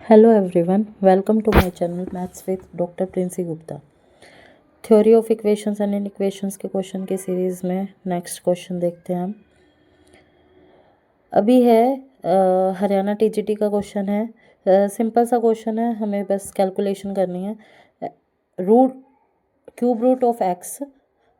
Hello everyone, welcome to my channel Maths with Dr. Princy Gupta. Theory of equations and equations के question के series में next question देखते हैं हम। अभी है हरियाणा टीजीटी का क्वेश्चन है। सिंपल सा क्वेश्चन है, हमें बस कैलकुलेशन करनी है। Cube root of x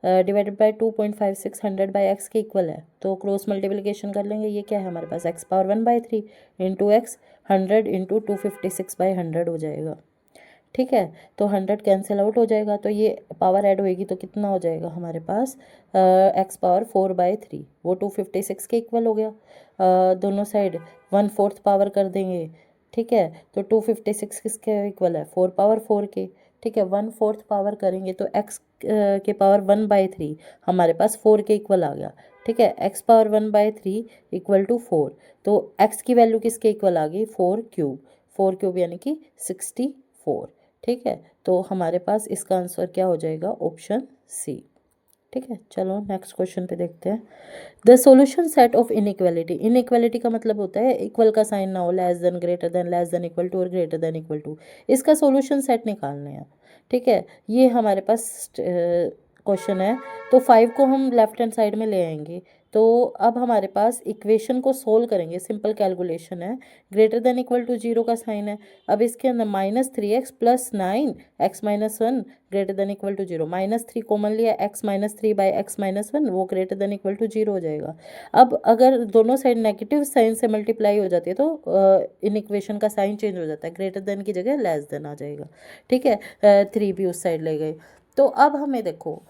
divided by 2.56 100 by x के इक्वल है। तो क्रॉस मल्टीप्लिकेशन कर लेंगे। ये क्या है हमारे पास, x power 1/3 into x 100 into 256/100 हो जाएगा। ठीक है, तो 100 कैंसिल आउट हो जाएगा, तो ये पावर ऐड होएगी तो कितना हो जाएगा हमारे पास, एक्स पावर 4/3 वो 256 के इक्वल हो गया। दोनों साइड 1/4 पावर कर देंगे। ठीक है, तो 256 किसके इक्वल है, 4 पावर 4 के। ठीक है, 1/4 पावर करेंगे तो एक्स के पावर 1/3 हमारे पास 4 के इक्वल आ गया। ठीक है, एक्स पावर 1/3 इक्वल टू 4, तो एक्स की वैल्यू किसके इक्वल आ गई, 4 क्यूब यानी कि 64। ठीक है, तो हमारे पास इसका आंसर क्या हो जाएगा, ऑप्शन सी। ठीक है, चलो नेक्स्ट क्वेश्चन पे देखते हैं। The solution set of inequality. Inequality का मतलब होता है इक्वल का साइन ना हो, less than, greater than, less than equal to और ग्रेटर देन इक्वल टू। इसका सॉल्यूशन सेट निकालने हैं। ठीक है, ये हमारे पास क्वेश्चन है। तो 5 को हम लेफ्ट हैंड साइड में ले आएंगे। तो अब हमारे पास इक्वेशन को सोल्व करेंगे, सिंपल कैलकुलेशन है। ग्रेटर देन इक्वल टू 0 का साइन है। अब इसके अंदर -3x + 9 x - 1 greater than equal to 0। -3 common लिया, x - 3/x - 1 वो ग्रेटर देन इक्वल टू 0 हो जाएगा। अब अगर दोनों साइड नेगेटिव साइन से मल्टीप्लाई हो जाती है तो इन इक्वेशन का साइन चेंज हो जाता है, ग्रेटर देन की जगह लेस देन आ जाएगा। ठीक है, 3 भी उस साइड ले गए। तो अब हमें देखो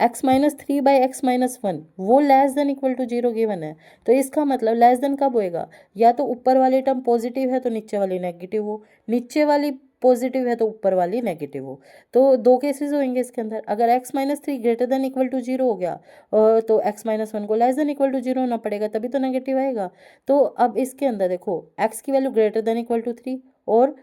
x - 3/x - 1 वो less than equal to 0 given है। तो इसका मतलब लेस देन कब होएगा, या तो ऊपर वाली टर्म पॉजिटिव है तो नीचे वाली नेगेटिव हो, नीचे वाली पॉजिटिव है तो ऊपर वाली नेगेटिव हो। तो दो केसेस होंगे इसके अंदर। अगर x - 3 greater than equal to 0 हो गया तो x - 1 को लेस देन इक्वल टू 0 होना पड़ेगा, तभी तो नेगेटिव आएगा। तो अब इसके अंदर देखो x की value greater than equal to 3 और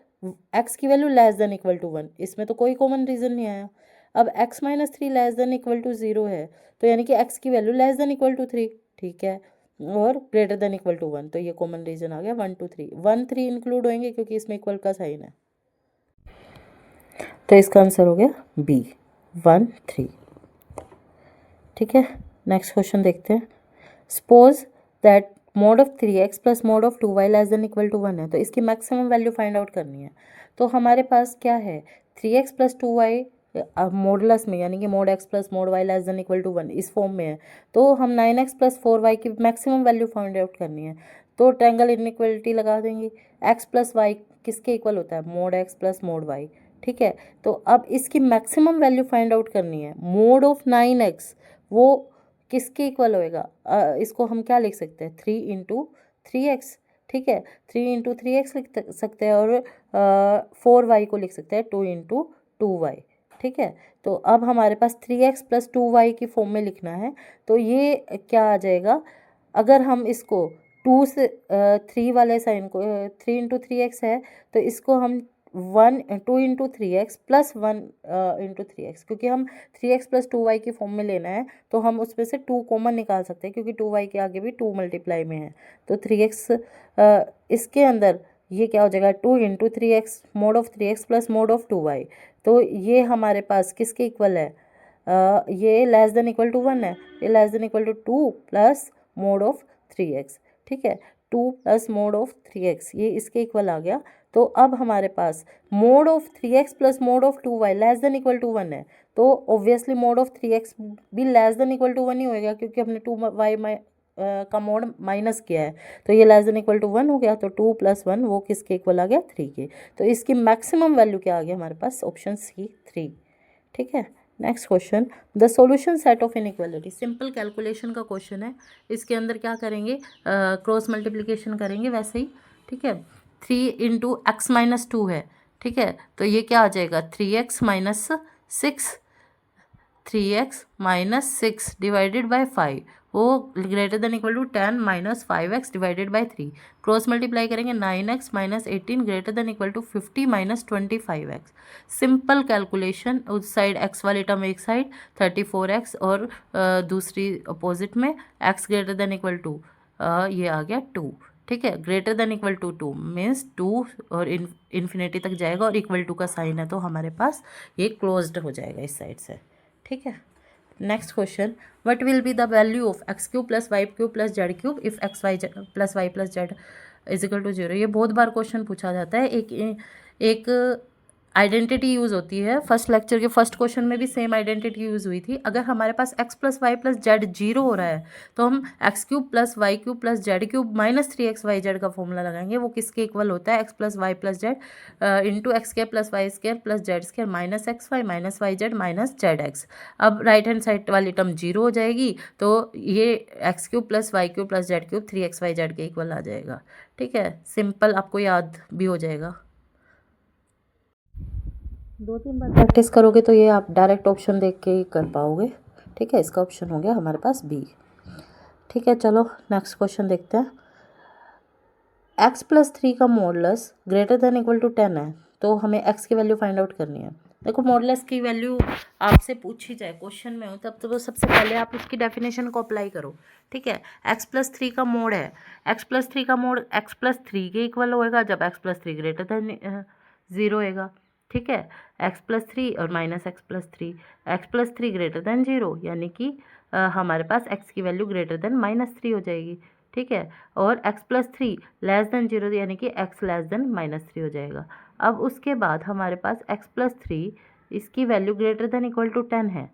x की value less than equal to 1, इसमें तो कोई कॉमन रीजन नहीं आया। अब x - 3 less than equal to 0 है, तो यानी कि x की value less than equal to 3। ठीक है, और ग्रेटर देन इक्वल टू 1, तो ये कॉमन रीजन आ गया 1 2 3 1 3 इंक्लूड होंगे क्योंकि इसमें इक्वल का साइन है। तो इसका आंसर हो गया बी, 1 3। ठीक है, नेक्स्ट क्वेश्चन देखते हैं। Suppose that mod of 3x + mod of 2y less than equal to 1 है। तो इसकी मैक्सिमम वैल्यू फाइंड आउट करनी है। तो हमारे पास क्या है, 3x + 2y मॉडुलस में, यानी कि mod x + mod y less than equal to 1 इस फॉर्म में है। तो हम 9x + 4y की मैक्सिमम वैल्यू फाइंड आउट करनी है। तो ट्रायंगल इनइक्वालिटी लगा देंगे। x + y किसके इक्वल होता है, mod x + mod y। ठीक है, तो अब इसकी मैक्सिमम वैल्यू फाइंड आउट करनी है। mod ऑफ 9x वो किसके इक्वल होएगा, इसको हम क्या लिख सकते हैं, 3 × 3x। ठीक है, 3 × 3x लिख सकते हैं और 4y को लिख सकते हैं 2 × 2y। ठीक है, तो अब हमारे पास 3x + 2y की फॉर्म में लिखना है। तो ये क्या आ जाएगा, अगर हम इसको 2 से 3 वाले साइन को 3 × 3x है, तो इसको हम 2 × 3x + 1 × 3x, क्योंकि हम 3x + 2y की फॉर्म में लेना है तो हम उसमें से 2 कॉमन निकाल सकते हैं, क्योंकि 2y के आगे भी 2 मल्टीप्लाई में है। तो 3x इसके अंदर ये क्या हो जाएगा, 2 × 3x mod of 3x + mod of 2y। तो ये हमारे पास किसके इक्वल है, ये लेस देन इक्वल टू 1 है, ये less than equal to 2 + mod of 3x। ठीक है, 2 + mod ऑफ 3x ये इसके इक्वल आ गया। तो अब हमारे पास mod of 3x + mod of 2y less than equal to 1 है। तो ऑब्वियसली mod ऑफ 3x भी लेस देन इक्वल टू 1 ही होएगा, क्योंकि हमने 2y का मोड माइनस किया है। तो ये लेस देन इक्वल टू 1 हो गया, तो 2 + 1 वो किसके इक्वल आ गया, 3 के। तो इसकी मैक्सिमम वैल्यू क्या आ गया हमारे पास, ऑप्शन सी 3। ठीक है, next question, the solution set of inequality. Simple calculation का क्वेश्चन है। इसके अंदर क्या करेंगे, क्रॉस मल्टीप्लिकेशन करेंगे वैसे ही। ठीक है, 3 × x - 2 है। ठीक है, तो ये क्या आ जाएगा, 3x - 6 3x - 6 डिवाइडेड बाय 5 वो greater than equal to 10 - 5x divided by 3। Cross multiply करेंगे, 9x - 18 greater than equal to 50 - 25x। Simple calculation, उस साइड x वाली टर्म एक साइड 34x और दूसरी अपोजिट में x greater than equal to ये आ गया 2। ठीक है। Greater than equal to 2 means 2 और इन्फिनिटी तक जाएगा और इक्वल टू का साइन है तो हमारे पास ये क्लोज्ड हो जाएगा इस साइड से, ठीक है। Next question, what will be the value of x cube plus y cube plus z cube if x y plus y plus z is equal to 0। ये बहुत बार क्वेश्चन पूछा जाता है। एक आइडेंटिटी यूज़ होती है, फर्स्ट लेक्चर के first question में भी सेम आइडेंटिटी यूज़ हुई थी। अगर हमारे पास x plus y plus z 0 हो रहा है तो हम x cube plus y cube plus z cube minus 3x y z का फॉर्मूला लगाएंगे। वो किसके इक्वल होता है, x plus y plus z into x square plus y square plus z square minus x y minus y Z minus z x. अब right hand side वाली term 0 हो जाएगी तो ये x cube plus y cube plus z cube 3x y z के equal आ जाएगा, ठीक है। सिंपल, आपको याद भी हो जाएगा। 2-3 बार प्रैक्टिस करोगे तो ये आप डायरेक्ट ऑप्शन देख के ही कर पाओगे, ठीक है। इसका ऑप्शन हो गया हमारे पास बी, ठीक है। चलो नेक्स्ट क्वेश्चन देखते हैं। x प्लस 3 का modulus greater than equal to 10 है तो हमें x की वैल्यू फाइंड आउट करनी है। देखो, मॉडुलस की वैल्यू आपसे पूछी जाए क्वेश्चन में हो तब तो सबसे पहले आप उसकी डेफिनेशन को अप्लाई करो, ठीक है। x प्लस 3 का मोड है, x प्लस 3 का मोड x प्लस 3 के इक्वल होएगा जब x प्लस 3 ग्रेटर देन 0 होएगा, ठीक है। x प्लस 3 और minus x plus 3, x plus 3 greater then 0 यानी कि हमारे पास x की वैल्यू ग्रेटर देन -3 हो जाएगी, ठीक है। और x प्लस 3 लेस देन 0 यानी कि x लेस देन -3 हो जाएगा। अब उसके बाद हमारे पास x प्लस 3 इसकी value greater than equal to 10 है,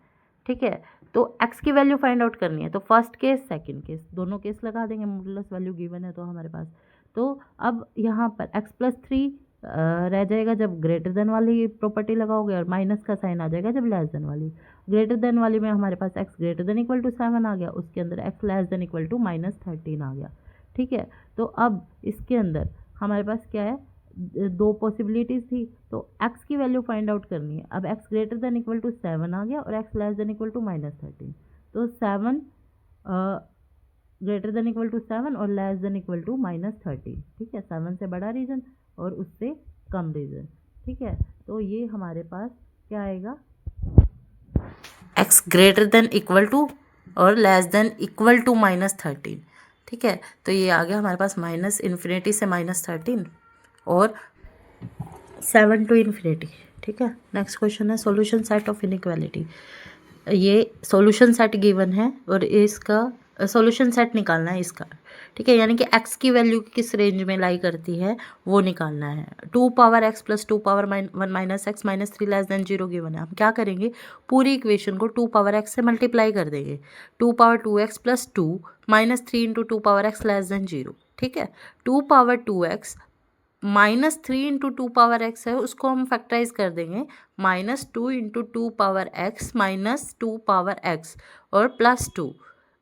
ठीक है। तो x की वैल्यू फाइंड आउट करनी है तो फर्स्ट केस सेकंड केस दोनों केस लगा देंगे। मॉडुलस वैल्यू गिवन है तो हमारे पास, तो अब यहाँ पर x प्लस 3 रह जाएगा जब ग्रेटर देन वाली प्रॉपर्टी लगाओगे और माइनस का साइन आ जाएगा जब लेस देन वाली। ग्रेटर देन वाली में हमारे पास x greater than equal to 7 आ गया, उसके अंदर x less than equal to -13 आ गया, ठीक है। तो अब इसके अंदर हमारे पास क्या है, दो पॉसिबिलिटीज़ थी तो x की वैल्यू फाइंड आउट करनी है। अब x greater than equal to 7 आ गया और x less than equal to -13, तो 7 ग्रेटर देन इक्वल टू 7 और लेस देन इक्वल टू -13, ठीक है। 7 से बड़ा रीजन और उससे कम रीजन, ठीक है। तो ये हमारे पास क्या आएगा, x greater than equal to और लेस देन इक्वल टू -13, ठीक है। तो ये आ गया हमारे पास माइनस इन्फिनिटी से -13 और 7 टू इन्फिनिटी, ठीक है। नेक्स्ट क्वेश्चन है सॉल्यूशन सेट ऑफ इनइक्वालिटी। ये सॉल्यूशन सेट गिवन है और इसका सॉल्यूशन सेट निकालना है इसका, ठीक है। यानी कि x की वैल्यू किस रेंज में लाई करती है वो निकालना है। 2 power x plus 2 power 1 minus x minus 3 less then 0 given है। हम क्या करेंगे, पूरी इक्वेशन को 2 पावर x से मल्टीप्लाई कर देंगे। 2 power 2x plus 2 minus 3 into 2 power x less then 0, ठीक है। 2 power 2x minus 3 into 2 power x है, उसको हम फैक्टराइज कर देंगे -2 into 2 power x minus 2 power x और प्लस 2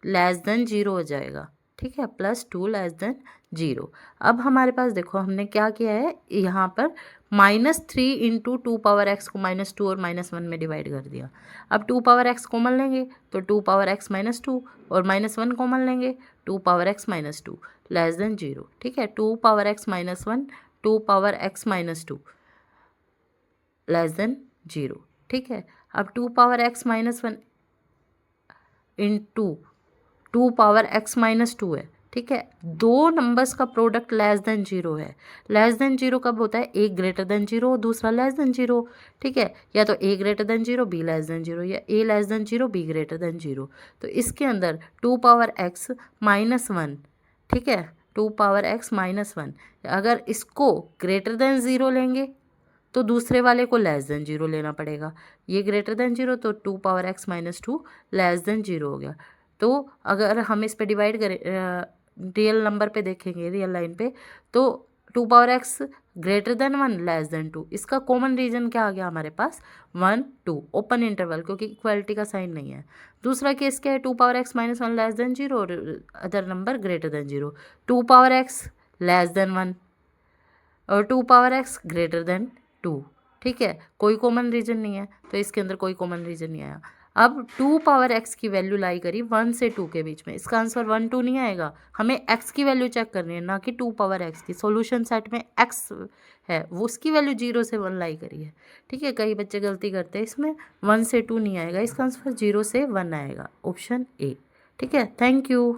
लेस देन 0 हो जाएगा, ठीक है। +2 लेस देन 0। अब हमारे पास देखो हमने क्या किया है, यहाँ पर -3 इंटू 2 पावर x को -2 और -1 में डिवाइड कर दिया। अब 2 पावर x कॉमन लेंगे तो 2 पावर x -2 और -1 कॉमन लेंगे 2 पावर x -2 लेस देन 0, ठीक है। 2 power x -1 2 power x -2 less than 0, ठीक है। अब 2 power x -1 into 2 power x -2 है, ठीक है। दो नंबर्स का प्रोडक्ट लेस देन 0 है। लेस देन 0 कब होता है, एक ग्रेटर देन 0 दूसरा लेस देन 0, ठीक है। या तो a greater than 0 b less than 0 या a less than 0 b greater than 0। तो इसके अंदर 2 पावर x -1, ठीक है, 2 पावर x -1 अगर इसको ग्रेटर देन 0 लेंगे तो दूसरे वाले को लेस देन 0 लेना पड़ेगा। ये ग्रेटर देन 0 तो 2 पावर x -2 लेस देन 0 हो गया। तो अगर हम इस पे डिवाइड करें रियल नंबर पे देखेंगे, रियल लाइन पे, तो 2 power x greater then 1 less than 2, इसका कॉमन रीजन क्या आ गया हमारे पास 1 2 ओपन इंटरवल, क्योंकि इक्वालिटी का साइन नहीं है। दूसरा केस क्या है, 2 पावर x -1 लेस देन 0 और other number greater than 0। 2 power x less then 1 और 2 पावर x ग्रेटर देन 2, ठीक है। कोई कॉमन रीजन नहीं है तो इसके अंदर कोई कॉमन रीजन नहीं आया। अब 2 पावर x की वैल्यू लाई करी 1 से 2 के बीच में, इसका आंसर 1 2 नहीं आएगा। हमें x की वैल्यू चेक करनी है, ना कि 2 पावर x की। सॉल्यूशन सेट में x है वो उसकी वैल्यू 0 से 1 लाई करी है, ठीक है। कई बच्चे गलती करते हैं, इसमें 1 से 2 नहीं आएगा, इसका आंसर 0 से 1 आएगा, ऑप्शन ए, ठीक है। Thank you.